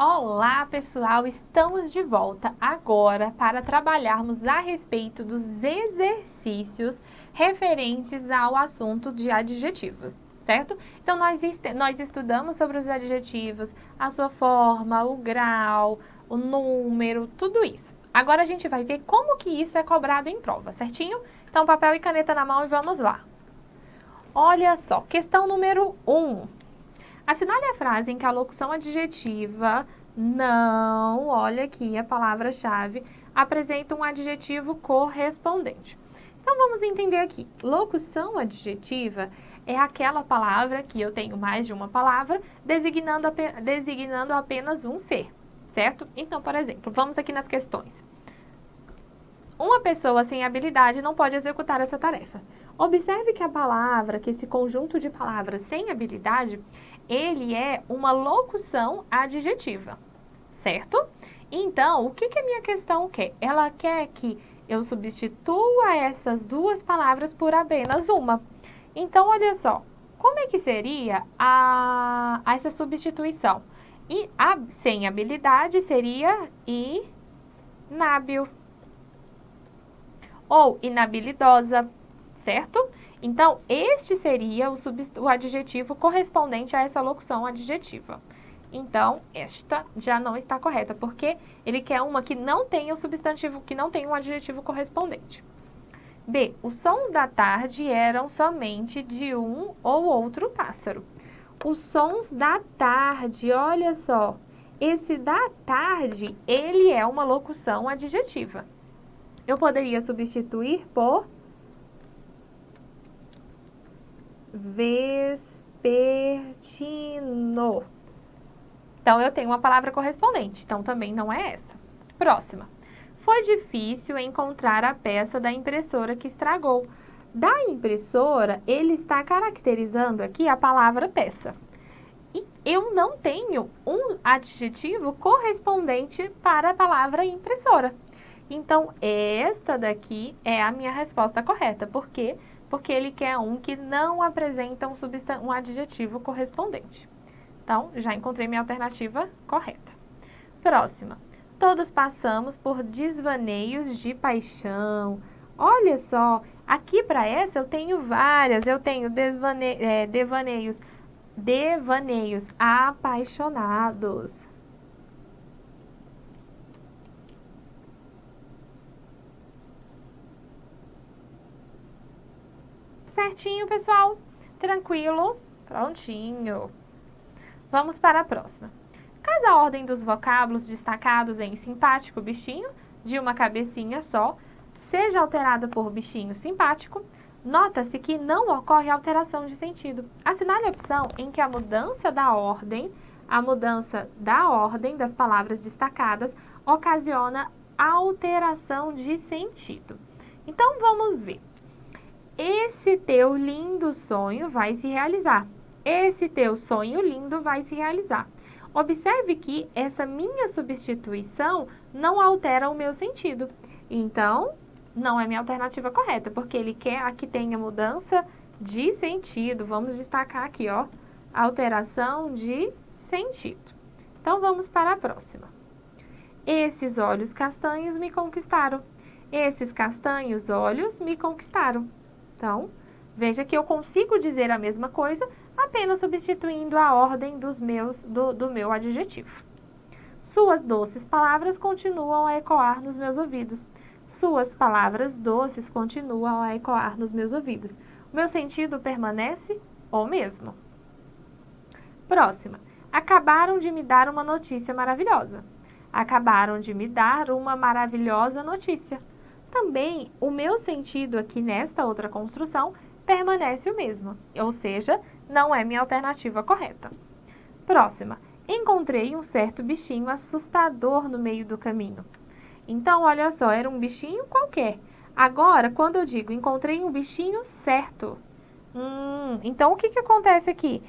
Olá, pessoal! Estamos de volta agora para trabalharmos a respeito dos exercícios referentes ao assunto de adjetivos, certo? Então, nós estudamos sobre os adjetivos, a sua forma, o grau, o número, tudo isso. Agora a gente vai ver como que isso é cobrado em prova, certinho? Então, papel e caneta na mão e vamos lá. Olha só, questão número 1. Assinale a frase em que a locução adjetiva não, olha aqui a palavra-chave, apresenta um adjetivo correspondente. Então vamos entender aqui. Locução adjetiva é aquela palavra que eu tenho mais de uma palavra designando apenas um ser, certo? Então, por exemplo, vamos aqui nas questões. Uma pessoa sem habilidade não pode executar essa tarefa. Observe que a palavra, que esse conjunto de palavras sem habilidade, ele é uma locução adjetiva, certo? Então, o que a minha questão quer? Ela quer que eu substitua essas duas palavras por apenas uma. Então, olha só, como é que seria essa substituição? E sem habilidade seria inábil ou inabilidosa, certo? Então, este seria o adjetivo correspondente a essa locução adjetiva. Então, esta já não está correta, porque ele quer uma que não tenha o substantivo, que não tenha um adjetivo correspondente. B. Os sons da tarde eram somente de um ou outro pássaro. Os sons da tarde, olha só. Esse da tarde, ele é uma locução adjetiva. Eu poderia substituir por vespertino. Então, eu tenho uma palavra correspondente, então também não é essa. Próxima. Foi difícil encontrar a peça da impressora que estragou. Da impressora, ele está caracterizando aqui a palavra peça. E eu não tenho um adjetivo correspondente para a palavra impressora. Então, esta daqui é a minha resposta correta. Por quê? Porque ele quer um que não apresenta um adjetivo correspondente. Então, já encontrei minha alternativa correta. Próxima. Todos passamos por desvaneios de paixão. Olha só, aqui para essa eu tenho várias. Eu tenho devaneios apaixonados. Certinho, pessoal? Tranquilo? Prontinho. Vamos para a próxima. Caso a ordem dos vocábulos destacados em simpático bichinho, de uma cabecinha só, seja alterada por bichinho simpático, nota-se que não ocorre alteração de sentido. Assinale a opção em que a mudança da ordem das palavras destacadas ocasiona alteração de sentido. Então, vamos ver. Esse teu lindo sonho vai se realizar. Esse teu sonho lindo vai se realizar. Observe que essa minha substituição não altera o meu sentido. Então, não é minha alternativa correta, porque ele quer que tenha mudança de sentido. Vamos destacar aqui, ó, alteração de sentido. Então, vamos para a próxima. Esses olhos castanhos me conquistaram. Esses castanhos olhos me conquistaram. Então, veja que eu consigo dizer a mesma coisa apenas substituindo a ordem do meu adjetivo. Suas doces palavras continuam a ecoar nos meus ouvidos. Suas palavras doces continuam a ecoar nos meus ouvidos. O meu sentido permanece o mesmo. Próxima. Acabaram de me dar uma notícia maravilhosa. Acabaram de me dar uma maravilhosa notícia. Também o meu sentido aqui nesta outra construção permanece o mesmo, ou seja, não é minha alternativa correta. Próxima. Encontrei um certo bichinho assustador no meio do caminho. Então, olha só, era um bichinho qualquer. Agora, quando eu digo encontrei um bichinho certo, então o que acontece aqui?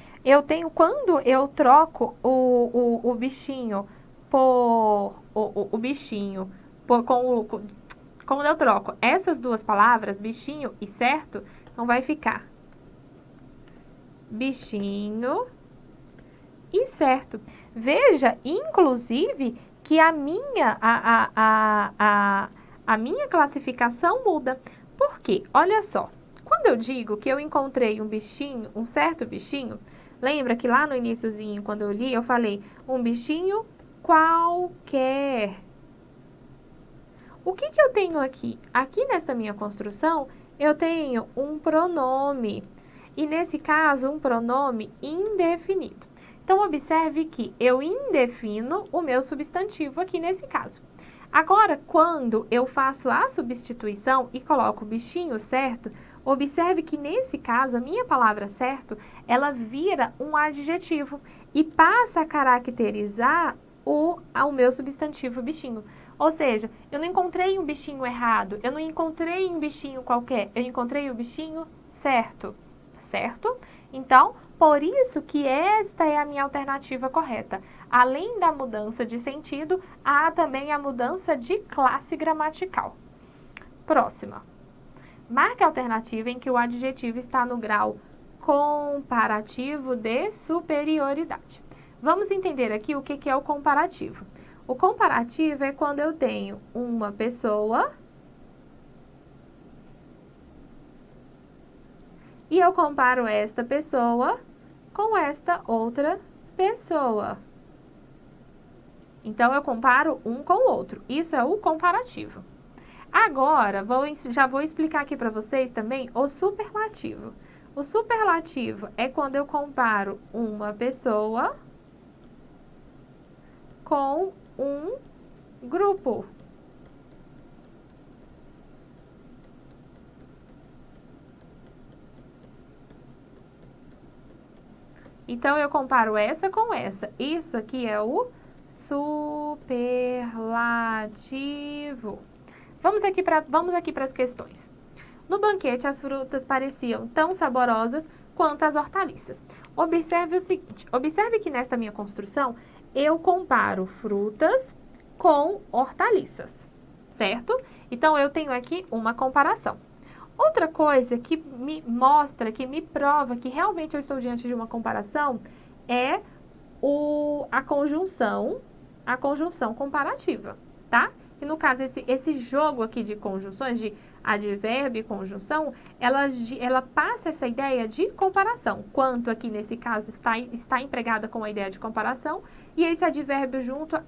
Quando eu troco o bichinho por quando eu troco essas duas palavras, bichinho e certo, então vai ficar bichinho e certo. Veja, inclusive, que a minha classificação muda. Por quê? Olha só, quando eu digo que eu encontrei um bichinho, um certo bichinho, lembra que lá no iniciozinho, quando eu li, eu falei um bichinho qualquer. O que que eu tenho aqui? Aqui nessa minha construção, eu tenho um pronome. E nesse caso, um pronome indefinido. Então, observe que eu indefino o meu substantivo aqui nesse caso. Agora, quando eu faço a substituição e coloco o bichinho certo, observe que nesse caso, a minha palavra certo, ela vira um adjetivo e passa a caracterizar o meu substantivo bichinho. Ou seja, eu não encontrei um bichinho errado, eu não encontrei um bichinho qualquer, eu encontrei o bichinho certo, certo? Então, por isso que esta é a minha alternativa correta. Além da mudança de sentido, há também a mudança de classe gramatical. Próxima. Marque a alternativa em que o adjetivo está no grau comparativo de superioridade. Vamos entender aqui o que é o comparativo. O comparativo é quando eu tenho uma pessoa e eu comparo esta pessoa com esta outra pessoa. Então, eu comparo um com o outro. Isso é o comparativo. Agora, já vou explicar aqui para vocês também o superlativo. O superlativo é quando eu comparo uma pessoa com um grupo. Então, eu comparo essa com essa. Isso aqui é o superlativo. Vamos aqui para as questões. No banquete, as frutas pareciam tão saborosas quanto as hortaliças. Observe o seguinte, observe que nesta minha construção, eu comparo frutas com hortaliças, certo? Então, eu tenho aqui uma comparação. Outra coisa que me mostra, que me prova que realmente eu estou diante de uma comparação é a conjunção comparativa, tá? E no caso, esse jogo aqui de conjunções, de advérbio e conjunção, ela passa essa ideia de comparação. Quanto aqui nesse caso está empregada com a ideia de comparação e esse advérbio junto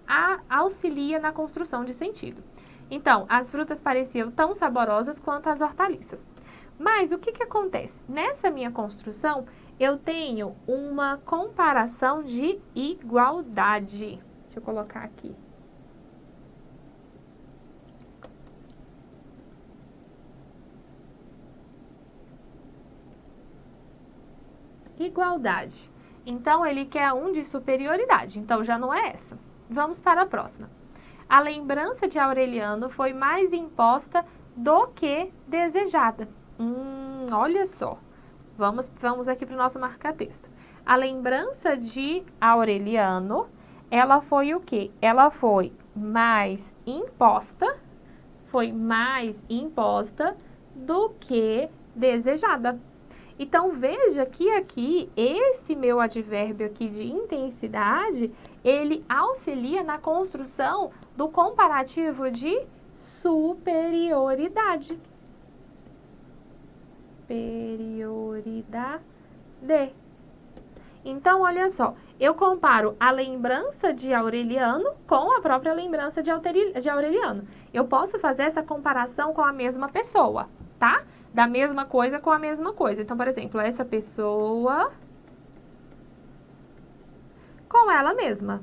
auxilia na construção de sentido. Então, as frutas pareciam tão saborosas quanto as hortaliças. Mas o que acontece? Nessa minha construção, eu tenho uma comparação de igualdade. Deixa eu colocar aqui. Igualdade. Então, ele quer um de superioridade. Então, já não é essa. Vamos para a próxima. A lembrança de Aureliano foi mais imposta do que desejada. Olha só. Vamos aqui para o nosso marca-texto. A lembrança de Aureliano, ela foi o quê? Ela foi mais imposta do que desejada. Então, veja que aqui, esse meu advérbio aqui de intensidade, ele auxilia na construção do comparativo de superioridade. Superioridade. Então, olha só, eu comparo a lembrança de Aureliano com a própria lembrança de Aureliano. Eu posso fazer essa comparação com a mesma pessoa, tá? Da mesma coisa com a mesma coisa. Então, por exemplo, essa pessoa com ela mesma.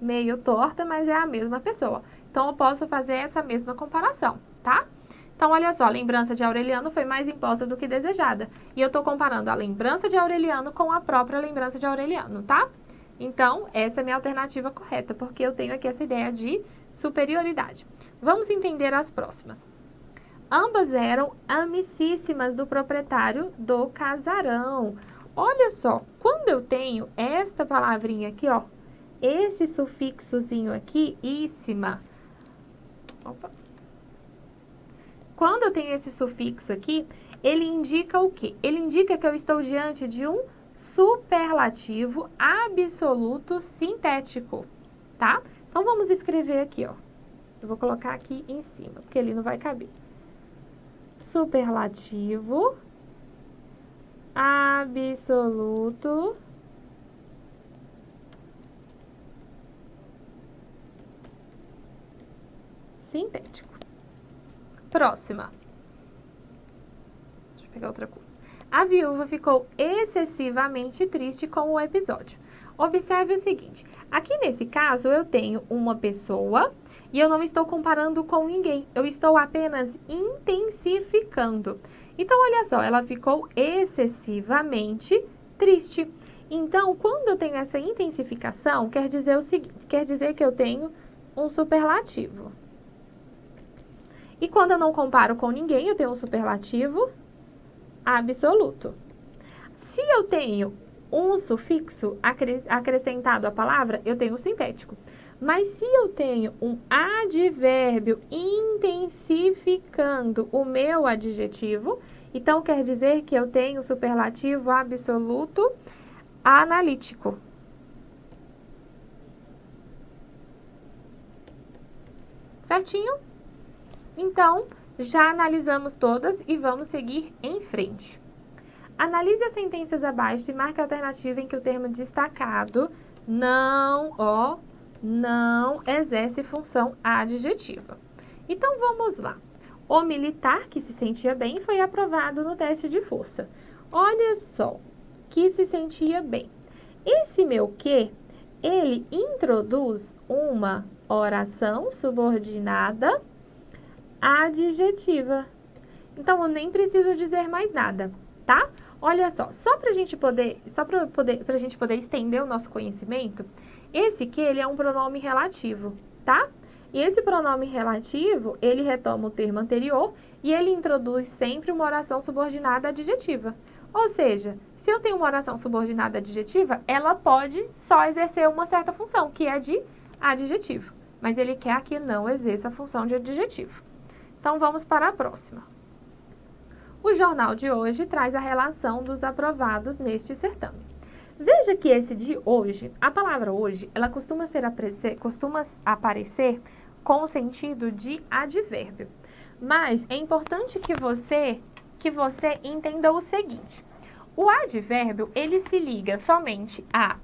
Meio torta, mas é a mesma pessoa. Então, eu posso fazer essa mesma comparação, tá? Então, olha só, a lembrança de Aureliano foi mais imposta do que desejada. E eu estou comparando a lembrança de Aureliano com a própria lembrança de Aureliano, tá? Então, essa é a minha alternativa correta, porque eu tenho aqui essa ideia de superioridade. Vamos entender as próximas. Ambas eram amicíssimas do proprietário do casarão. Olha só, quando eu tenho esta palavrinha aqui, ó, esse sufixozinho aqui, íssima. Opa. Quando eu tenho esse sufixo aqui, ele indica o quê? Ele indica que eu estou diante de um superlativo absoluto sintético, tá? Então, vamos escrever aqui, ó. Eu vou colocar aqui em cima, porque ele não vai caber. Superlativo absoluto sintético. Próxima. Deixa eu pegar outra cor. A viúva ficou excessivamente triste com o episódio. Observe o seguinte, aqui nesse caso eu tenho uma pessoa e eu não estou comparando com ninguém, eu estou apenas intensificando. Então, olha só, ela ficou excessivamente triste. Então, quando eu tenho essa intensificação, quer dizer o seguinte, quer dizer que eu tenho um superlativo. E quando eu não comparo com ninguém, eu tenho um superlativo absoluto. Se eu tenho um sufixo acrescentado à palavra, eu tenho um sintético. Mas se eu tenho um advérbio intensificando o meu adjetivo, então quer dizer que eu tenho superlativo absoluto analítico. Certinho? Então, já analisamos todas e vamos seguir em frente. Analise as sentenças abaixo e marque a alternativa em que o termo destacado não exerce função adjetiva. Então, vamos lá. O militar que se sentia bem foi aprovado no teste de força. Olha só, que se sentia bem. Esse meu que, ele introduz uma oração subordinada adjetiva. Então, eu nem preciso dizer mais nada, tá? Olha só pra gente poder estender o nosso conhecimento, esse que ele é um pronome relativo, tá? E esse pronome relativo, ele retoma o termo anterior e ele introduz sempre uma oração subordinada adjetiva. Ou seja, se eu tenho uma oração subordinada adjetiva, ela pode só exercer uma certa função, que é de adjetivo. Mas ele quer que não exerça a função de adjetivo. Então, vamos para a próxima. O jornal de hoje traz a relação dos aprovados neste certame. Veja que esse de hoje, a palavra hoje, ela costuma aparecer com o sentido de advérbio. Mas é importante que você entenda o seguinte. O advérbio, ele se liga somente a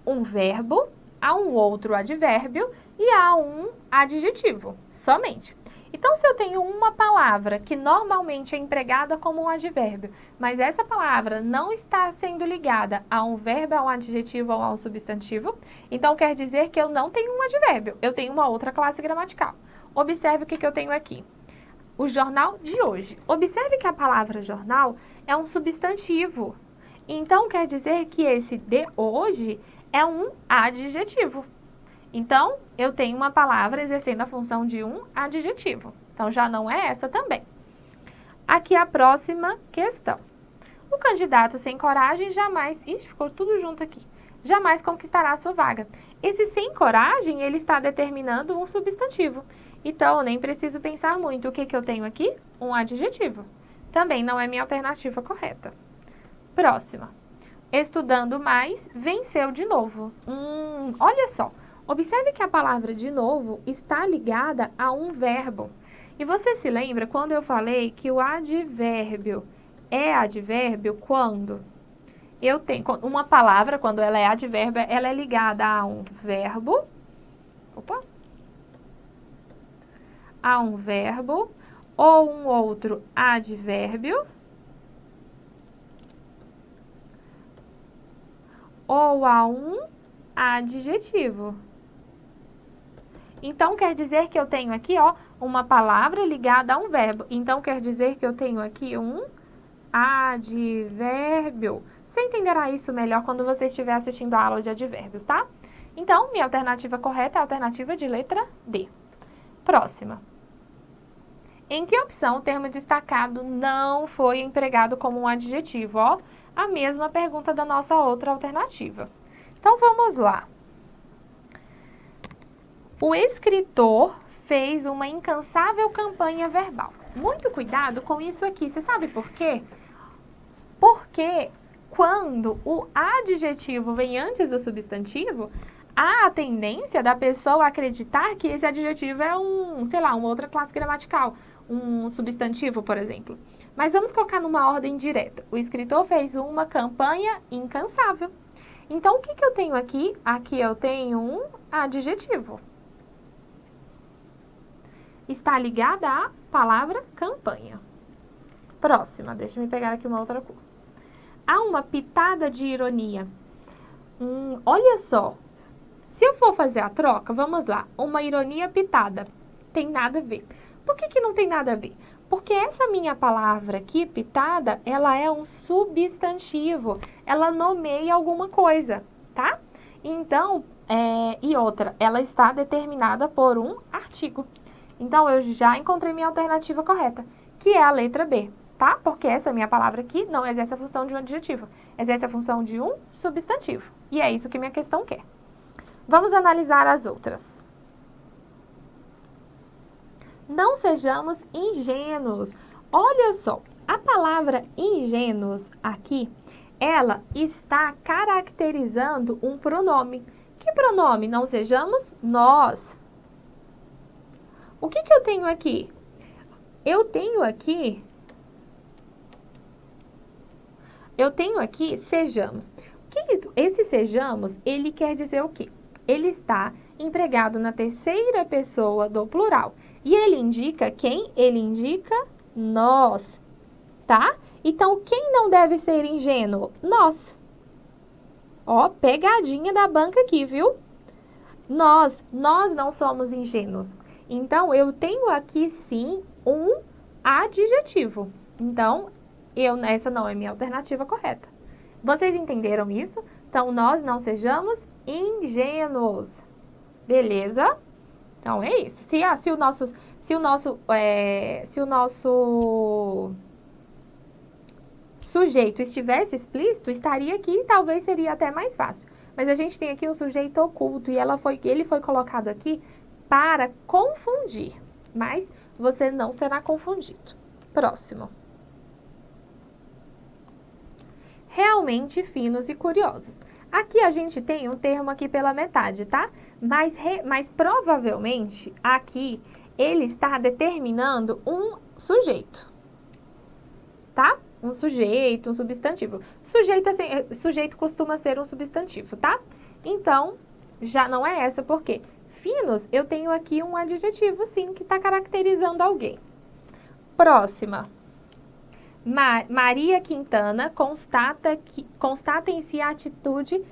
um verbo, a um outro advérbio e a um adjetivo, somente. Então, se eu tenho uma palavra que normalmente é empregada como um advérbio, mas essa palavra não está sendo ligada a um verbo, a um adjetivo ou a um substantivo, então quer dizer que eu não tenho um advérbio, eu tenho uma outra classe gramatical. Observe o que eu tenho aqui. O jornal de hoje. Observe que a palavra jornal é um substantivo. Então, quer dizer que esse de hoje é um adjetivo. Então, eu tenho uma palavra exercendo a função de um adjetivo. Então, já não é essa também. Aqui a próxima questão. O candidato sem coragem jamais... Ixi, ficou tudo junto aqui. Jamais conquistará a sua vaga. Esse sem coragem, ele está determinando um substantivo. Então, eu nem preciso pensar muito. O que eu tenho aqui? Um adjetivo. Também não é minha alternativa correta. Próxima. Estudando mais, venceu de novo. Olha só. Observe que a palavra de novo está ligada a um verbo. E você se lembra quando eu falei que o advérbio é advérbio quando eu tenho uma palavra, quando ela é advérbio, ela é ligada a um verbo. A um verbo ou um outro advérbio ou a um adjetivo. Então, quer dizer que eu tenho aqui, ó, uma palavra ligada a um verbo. Então, quer dizer que eu tenho aqui um advérbio. Você entenderá isso melhor quando você estiver assistindo a aula de advérbios, tá? Então, minha alternativa correta é a alternativa de letra D. Próxima. Em que opção o termo destacado não foi empregado como um adjetivo? Ó, a mesma pergunta da nossa outra alternativa. Então, vamos lá. O escritor fez uma incansável campanha verbal. Muito cuidado com isso aqui. Você sabe por quê? Porque quando o adjetivo vem antes do substantivo, há a tendência da pessoa acreditar que esse adjetivo é sei lá, uma outra classe gramatical, um substantivo, por exemplo. Mas vamos colocar numa ordem direta. O escritor fez uma campanha incansável. Então, o que eu tenho aqui? Aqui eu tenho um adjetivo. Está ligada à palavra campanha. Próxima, deixa eu pegar aqui uma outra cor. Há uma pitada de ironia. Olha só, se eu for fazer a troca, vamos lá, uma ironia pitada, tem nada a ver. Por que não tem nada a ver? Porque essa minha palavra aqui, pitada, ela é um substantivo, ela nomeia alguma coisa, tá? Então, e outra, ela está determinada por um artigo. Então, eu já encontrei minha alternativa correta, que é a letra B, tá? Porque essa minha palavra aqui não exerce a função de um adjetivo, exerce a função de um substantivo. E é isso que minha questão quer. Vamos analisar as outras. Não sejamos ingênuos. Olha só, a palavra ingênuos aqui, ela está caracterizando um pronome. Que pronome? Não sejamos nós. O que eu tenho aqui? Eu tenho aqui sejamos. Esse sejamos, ele quer dizer o quê? Ele está empregado na terceira pessoa do plural. E ele indica quem? Ele indica nós, tá? Então, quem não deve ser ingênuo? Nós. Ó, pegadinha da banca aqui, viu? Nós não somos ingênuos. Então, eu tenho aqui, sim, um adjetivo. Então, essa não é minha alternativa correta. Vocês entenderam isso? Então, nós não sejamos ingênuos. Beleza? Então, é isso. Se o nosso sujeito estivesse explícito, estaria aqui e talvez seria até mais fácil. Mas a gente tem aqui um sujeito oculto e ele foi colocado aqui para confundir. Mas você não será confundido. Próximo. Realmente finos e curiosos. Aqui a gente tem um termo aqui pela metade, tá? Mas provavelmente aqui ele está determinando um sujeito, tá? Um sujeito, um substantivo. Sujeito costuma ser um substantivo, tá? Então, já não é essa, porque finos, eu tenho aqui um adjetivo, sim, que está caracterizando alguém. Próxima. Maria Quintana constata em si a atitude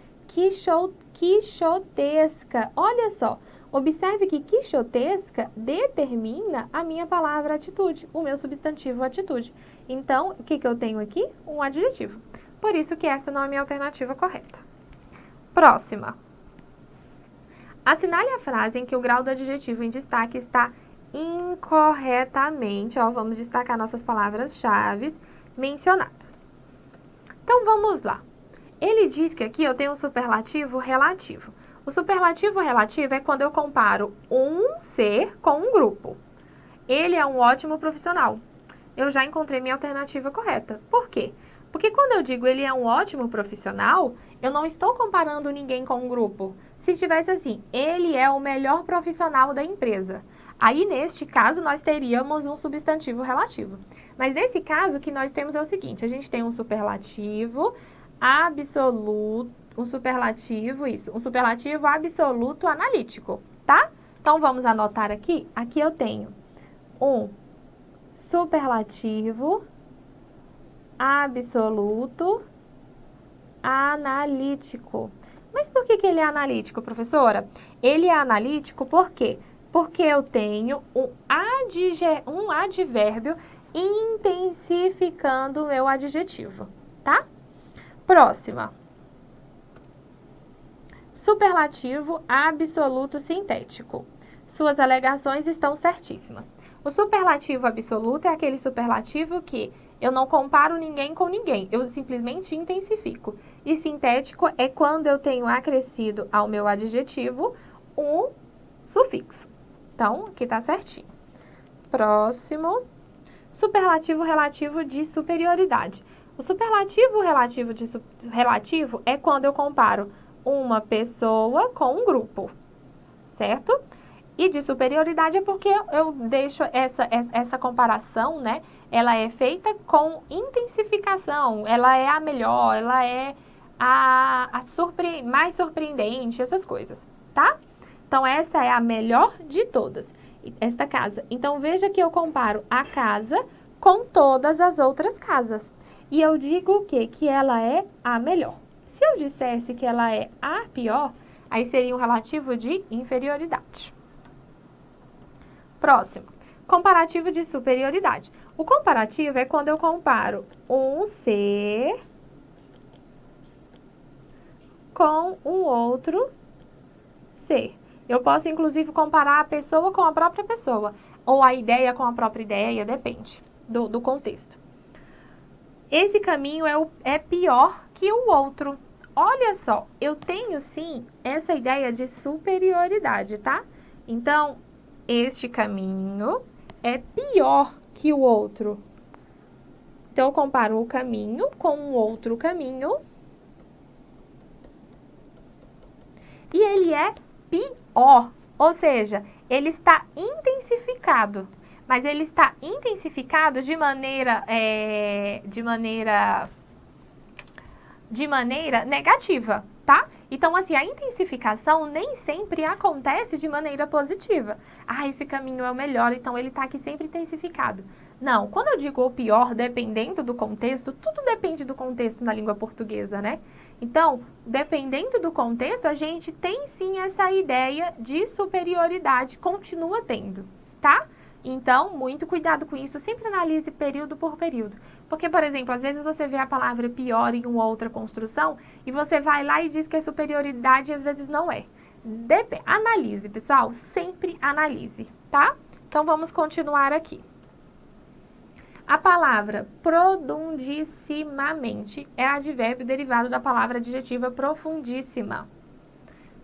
quixotesca. Olha só, observe que quixotesca determina a minha palavra atitude, o meu substantivo atitude. Então, o que eu tenho aqui? Um adjetivo. Por isso que essa não é a minha alternativa correta. Próxima. Assinale a frase em que o grau do adjetivo em destaque está incorretamente, vamos destacar nossas palavras-chave mencionadas. Então, vamos lá. Ele diz que aqui eu tenho um superlativo relativo. O superlativo relativo é quando eu comparo um ser com um grupo. Ele é um ótimo profissional. Eu já encontrei minha alternativa correta. Por quê? Porque quando eu digo ele é um ótimo profissional, eu não estou comparando ninguém com um grupo. Se estivesse assim, ele é o melhor profissional da empresa. Aí, neste caso, nós teríamos um substantivo relativo. Mas nesse caso, o que nós temos é o seguinte, a gente tem um superlativo absoluto, um superlativo absoluto analítico, tá? Então, vamos anotar aqui. Aqui eu tenho um superlativo absoluto analítico. Mas por que ele é analítico, professora? Ele é analítico por quê? Porque eu tenho um advérbio intensificando o meu adjetivo, tá? Próxima. Superlativo absoluto sintético. Suas alegações estão certíssimas. O superlativo absoluto é aquele superlativo que eu não comparo ninguém com ninguém, eu simplesmente intensifico. E sintético é quando eu tenho acrescido ao meu adjetivo um sufixo. Então, aqui tá certinho. Próximo. Superlativo relativo de superioridade. O superlativo relativo é quando eu comparo uma pessoa com um grupo, certo? E de superioridade é porque eu deixo essa comparação, né? Ela é feita com intensificação, ela é a melhor, ela é mais surpreendente, essas coisas, tá? Então, essa é a melhor de todas, esta casa. Então, veja que eu comparo a casa com todas as outras casas. E eu digo o quê? Que ela é a melhor. Se eu dissesse que ela é a pior, aí seria um relativo de inferioridade. Próximo, comparativo de superioridade. O comparativo é quando eu comparo um ser com um outro ser. Eu posso, inclusive, comparar a pessoa com a própria pessoa, ou a ideia com a própria ideia, depende do contexto. Esse caminho é pior que o outro. Olha só, eu tenho sim essa ideia de superioridade, tá? Então, este caminho é pior que o outro. Então, eu comparo o caminho com um outro caminho. E ele é pior, ou seja, ele está intensificado. Mas ele está intensificado de maneira negativa, tá? Então, assim, a intensificação nem sempre acontece de maneira positiva. Ah, esse caminho é o melhor, então ele está aqui sempre intensificado. Não, quando eu digo o pior, dependendo do contexto, tudo depende do contexto na língua portuguesa, né? Então, dependendo do contexto, a gente tem sim essa ideia de superioridade, continua tendo, tá? Então, muito cuidado com isso, sempre analise período por período. Porque, por exemplo, às vezes você vê a palavra pior em uma outra construção e você vai lá e diz que é superioridade e às vezes não é. Analise, pessoal, sempre analise, tá? Então, vamos continuar aqui. A palavra produndissimamente é advérbio derivado da palavra adjetiva profundíssima.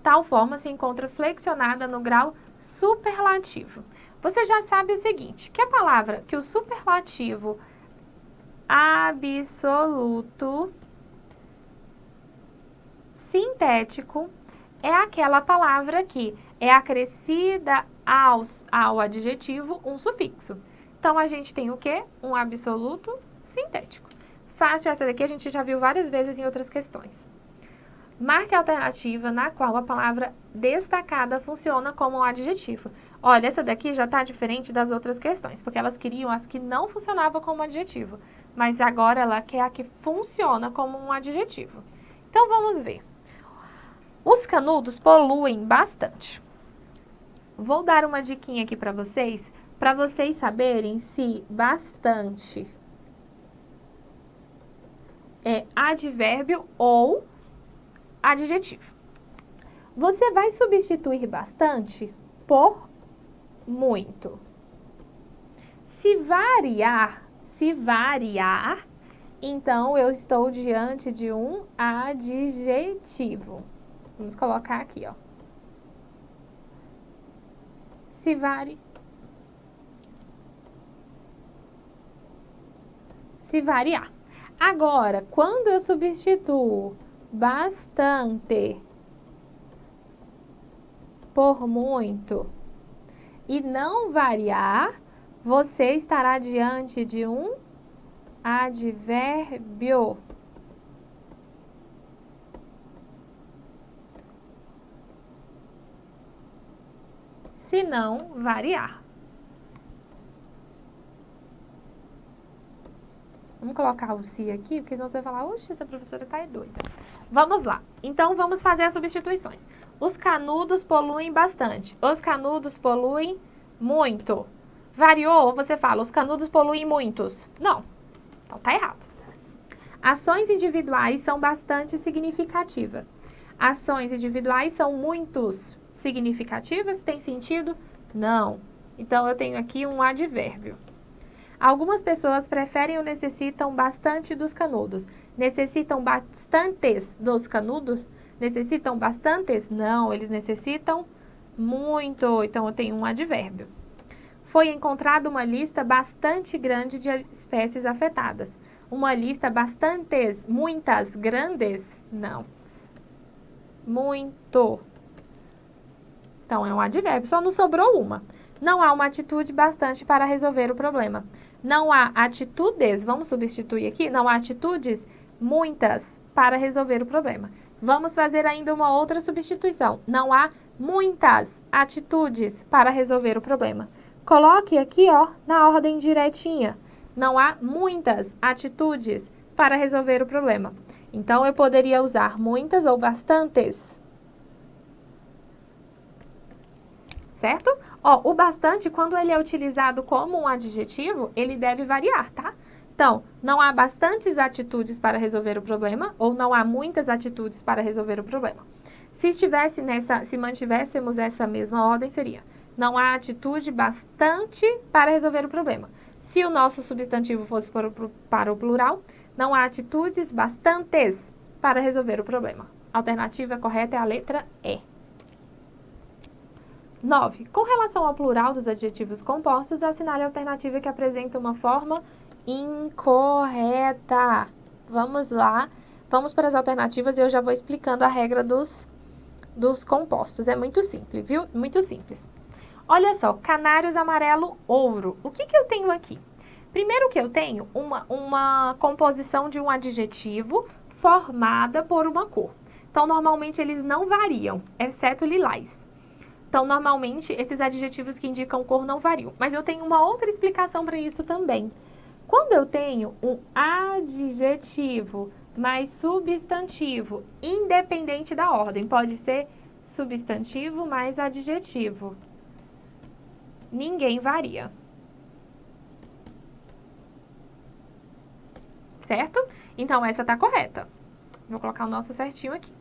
Tal forma se encontra flexionada no grau superlativo. Você já sabe o seguinte, que o superlativo absoluto sintético é aquela palavra que é acrescida ao adjetivo um sufixo. Então, a gente tem o quê? Um absoluto sintético. Fácil, essa daqui a gente já viu várias vezes em outras questões. Marque a alternativa na qual a palavra destacada funciona como um adjetivo. Olha, essa daqui já está diferente das outras questões, porque elas queriam as que não funcionavam como adjetivo. Mas agora ela quer a que funciona como um adjetivo. Então, vamos ver. Os canudos poluem bastante. Vou dar uma diquinha aqui para vocês saberem se bastante é advérbio ou adjetivo. Você vai substituir bastante por muito. Se variar, então eu estou diante de um adjetivo. Vamos colocar aqui, ó. Se variar. Agora, quando eu substituo bastante por muito e não variar, você estará diante de um advérbio. Se não variar. Vamos colocar o se aqui, porque senão você vai falar, oxe, essa professora tá doida. Vamos lá. Então, vamos fazer as substituições. Os canudos poluem bastante. Os canudos poluem muito. Variou, você fala, os canudos poluem muitos. Não. Então, tá errado. Ações individuais são bastante significativas. Ações individuais são muitos significativas? Tem sentido? Não. Então, eu tenho aqui um advérbio. Algumas pessoas preferem ou necessitam bastante dos canudos. Necessitam bastantes dos canudos? Necessitam bastantes? Não, eles necessitam muito. Então, eu tenho um advérbio. Foi encontrada uma lista bastante grande de espécies afetadas. uma lista bastantes, muitas, grandes? Não. Muito. Então, é um advérbio, só não sobrou uma. Não há uma atitude bastante para resolver o problema. Não há atitudes, vamos substituir aqui, não há atitudes muitas para resolver o problema. Vamos fazer ainda uma outra substituição. Não há muitas atitudes para resolver o problema. Coloque aqui, ó, na ordem direitinha. Não há muitas atitudes para resolver o problema. Então, eu poderia usar muitas ou bastantes. Certo? Ó, o bastante, quando ele é utilizado como um adjetivo, ele deve variar, tá? Então, não há bastantes atitudes para resolver o problema ou não há muitas atitudes para resolver o problema. Se mantivéssemos essa mesma ordem, seria não há atitude bastante para resolver o problema. Se o nosso substantivo fosse para o plural, não há atitudes bastantes para resolver o problema. A alternativa correta é a letra E. 9. Com relação ao plural dos adjetivos compostos, assinale a alternativa que apresenta uma forma incorreta. Vamos lá, vamos para as alternativas e eu já vou explicando a regra dos compostos. É muito simples, viu? Muito simples. Olha só, canários amarelo, ouro. O que eu tenho aqui? Primeiro que eu tenho uma composição de um adjetivo formada por uma cor. Então, normalmente, eles não variam, exceto lilás. Então, normalmente, esses adjetivos que indicam cor não variam. Mas eu tenho uma outra explicação para isso também. Quando eu tenho um adjetivo mais substantivo, independente da ordem, pode ser substantivo mais adjetivo. Ninguém varia. Certo? Então, essa tá correta. Vou colocar o nosso certinho aqui.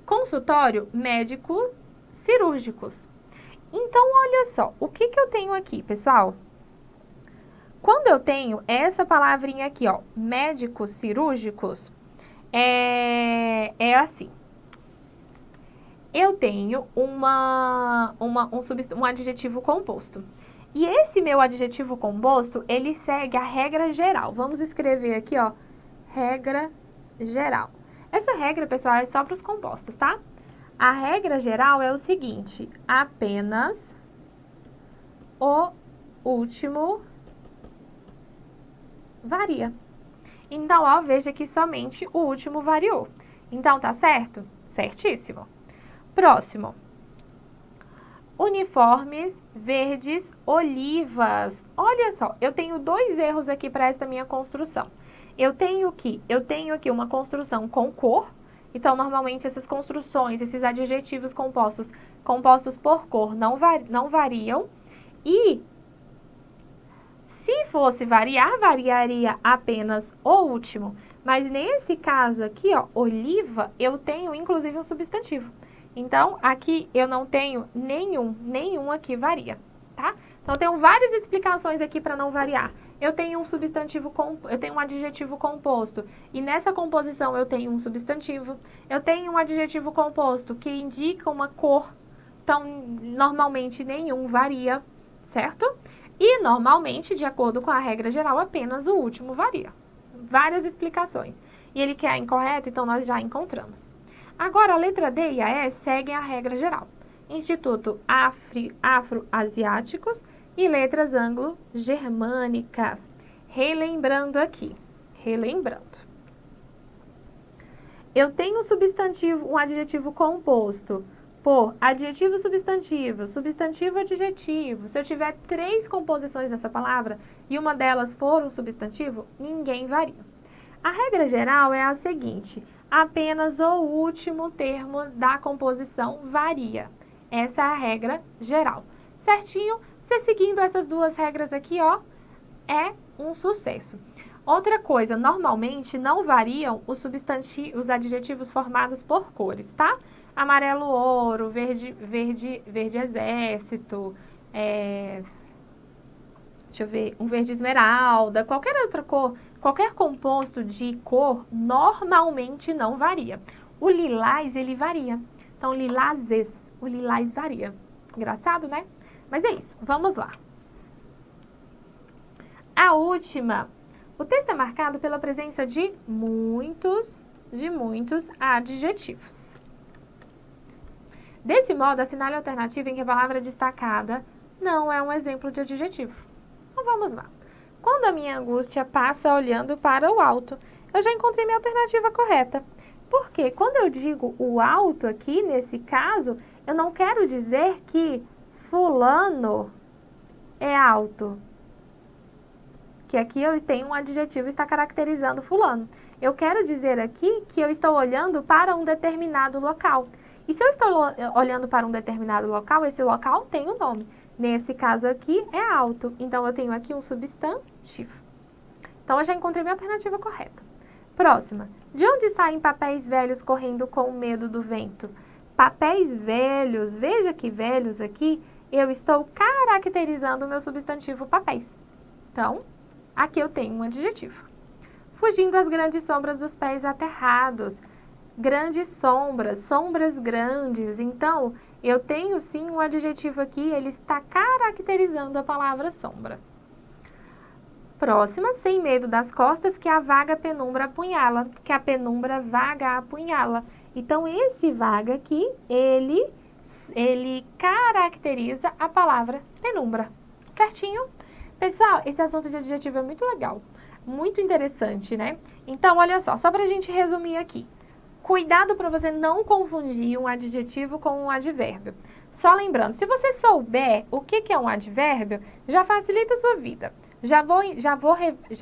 Consultório médico cirúrgicos. Então, olha só, o que eu tenho aqui, pessoal? Quando eu tenho essa palavrinha aqui, ó, médicos cirúrgicos, é assim. Eu tenho um adjetivo composto. E esse meu adjetivo composto, ele segue a regra geral. Vamos escrever aqui, ó, regra geral. Essa regra, pessoal, é só para os compostos, tá? A regra geral é o seguinte, apenas o último varia. Então, ó, veja que somente o último variou. Então, tá certo? Certíssimo. Próximo. Uniformes verdes olivas. Olha só, eu tenho dois erros aqui para esta minha construção. Eu tenho aqui uma construção com cor. Então, normalmente, essas construções, esses adjetivos compostos por cor não variam. E, se fosse variar, variaria apenas o último. Mas, nesse caso aqui, ó, oliva, eu tenho, inclusive, um substantivo. Então, aqui eu não tenho nenhum aqui varia, tá? Então, eu tenho várias explicações aqui para não variar. Eu tenho um adjetivo composto e nessa composição eu tenho um substantivo. Eu tenho um adjetivo composto que indica uma cor, então normalmente nenhum varia, certo? E normalmente, de acordo com a regra geral, apenas o último varia. Várias explicações. E ele quer incorreto, então nós já encontramos. Agora, a letra D e a E seguem a regra geral. Instituto Afro-Asiáticos e letras anglo-germânicas. Relembrando aqui, eu tenho um adjetivo composto por adjetivo substantivo, substantivo adjetivo. Se eu tiver 3 composições dessa palavra e uma delas for um substantivo, ninguém varia. A regra geral é a seguinte, apenas o último termo da composição varia. Essa é a regra geral. Certinho? Você seguindo essas duas regras aqui, ó, é um sucesso. Outra coisa, normalmente não variam os adjetivos formados por cores, tá? Amarelo ouro, verde exército, deixa eu ver, um verde esmeralda, qualquer outra cor, qualquer composto de cor normalmente não varia. O lilás, ele varia. Então, lilazes, o lilás varia. Engraçado, né? Mas é isso, vamos lá. A última, O texto é marcado pela presença de muitos adjetivos. Desse modo, assinale a alternativa em que a palavra destacada não é um exemplo de adjetivo. Então vamos lá. Quando a minha angústia passa olhando para o alto, eu já encontrei minha alternativa correta. Porque quando eu digo o alto aqui, nesse caso, eu não quero dizer que fulano é alto. Que aqui eu tenho um adjetivo que está caracterizando fulano. Eu quero dizer aqui que eu estou olhando para um determinado local. E se eu estou olhando para um determinado local, esse local tem um nome. Nesse caso aqui é alto. Então eu tenho aqui um substantivo. Então eu já encontrei minha alternativa correta. Próxima. De onde saem papéis velhos correndo com medo do vento? Papéis velhos, veja que velhos aqui, eu estou caracterizando o meu substantivo papéis. Então, aqui eu tenho um adjetivo. Fugindo às grandes sombras dos pés aterrados. Grandes sombras, sombras grandes. Então, eu tenho sim um adjetivo aqui, ele está caracterizando a palavra sombra. Próxima, sem medo das costas, que a vaga penumbra apunhala, que a penumbra vaga apunhala. Então, esse vaga aqui, ele caracteriza a palavra penumbra. Certinho? Pessoal, esse assunto de adjetivo é muito legal, muito interessante, né? Então, olha só pra gente resumir aqui. Cuidado para você não confundir um adjetivo com um advérbio. Só lembrando, se você souber o que é um advérbio, já facilita a sua vida. Já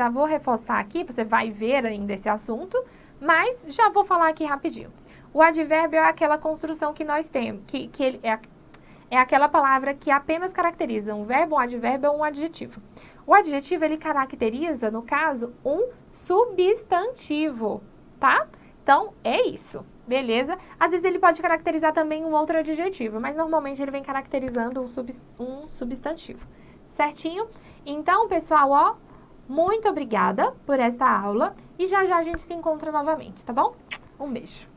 vou reforçar aqui, você vai ver ainda esse assunto, mas já vou falar aqui rapidinho. O advérbio é aquela construção que nós temos, que ele é aquela palavra que apenas caracteriza um verbo, um advérbio ou um adjetivo. O adjetivo, ele caracteriza, no caso, um substantivo, tá? Então, é isso, beleza? Às vezes ele pode caracterizar também um outro adjetivo, mas normalmente ele vem caracterizando um substantivo, certinho? Então, pessoal, ó, muito obrigada por esta aula e já já a gente se encontra novamente, tá bom? Um beijo!